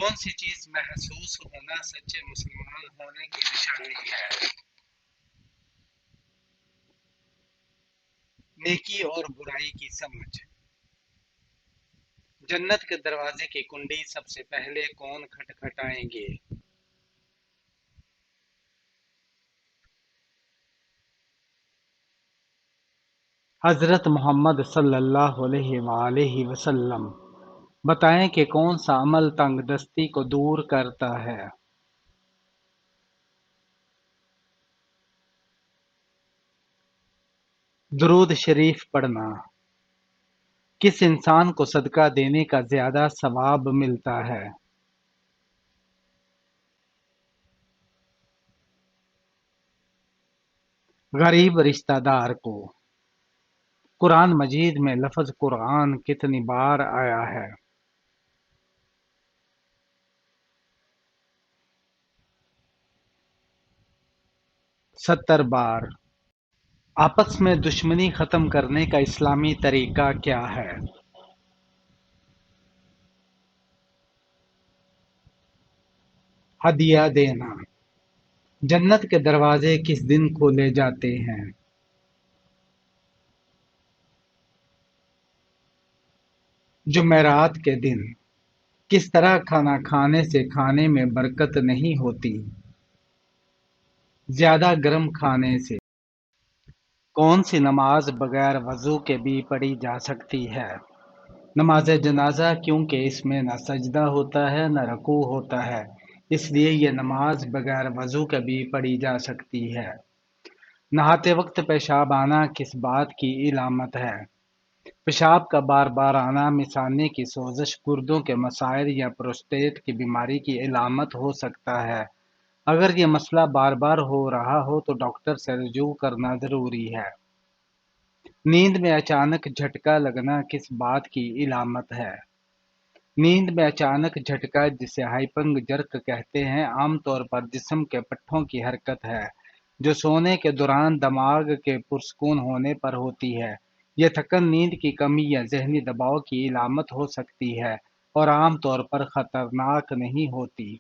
कौन सी चीज महसूस होना सच्चे मुसलमान होने की निशानी है? नेकी और बुराई की समझ। जन्नत के दरवाजे की कुंडी सबसे पहले कौन खटखटाएंगे? हजरत मोहम्मद सल्लल्लाहु अलैहि वसल्लम। बताएं कि कौन सा अमल तंगदस्ती को दूर करता है? दुरूद शरीफ पढ़ना। किस इंसान को सदका देने का ज्यादा सवाब मिलता है? गरीब रिश्तेदार को। कुरान मजीद में लफ्ज कुरान कितनी बार आया है? सत्तर बार। आपस में दुश्मनी खत्म करने का इस्लामी तरीका क्या है? हदिया देना। जन्नत के दरवाजे किस दिन खोले जाते हैं? जुमेरात के दिन। किस तरह खाना खाने से खाने में बरकत नहीं होती? ज्यादा गर्म खाने से। कौन सी नमाज बगैर वजू के भी पढ़ी जा सकती है? नमाज जनाजा, क्योंकि इसमें न सजदा होता है न रकू होता है, इसलिए ये नमाज बगैर वजू के भी पढ़ी जा सकती है। नहाते वक्त पेशाब आना किस बात की इलामत है? पेशाब का बार बार आना मिसाने की सोजश, गुर्दों के मसाइल या प्रोस्टेट की बीमारी की इलामत हो सकता है। अगर ये मसला बार बार हो रहा हो तो डॉक्टर से रुजू करना जरूरी है। नींद में अचानक झटका लगना किस बात की इलामत है? नींद में अचानक झटका, जिसे हाइपंग जर्क कहते हैं, आमतौर पर जिस्म के पट्टों की हरकत है जो सोने के दौरान दिमाग के पुरस्कून होने पर होती है। यह थकन, नींद की कमी या जहनी दबाव की इलामत हो सकती है और आमतौर पर खतरनाक नहीं होती।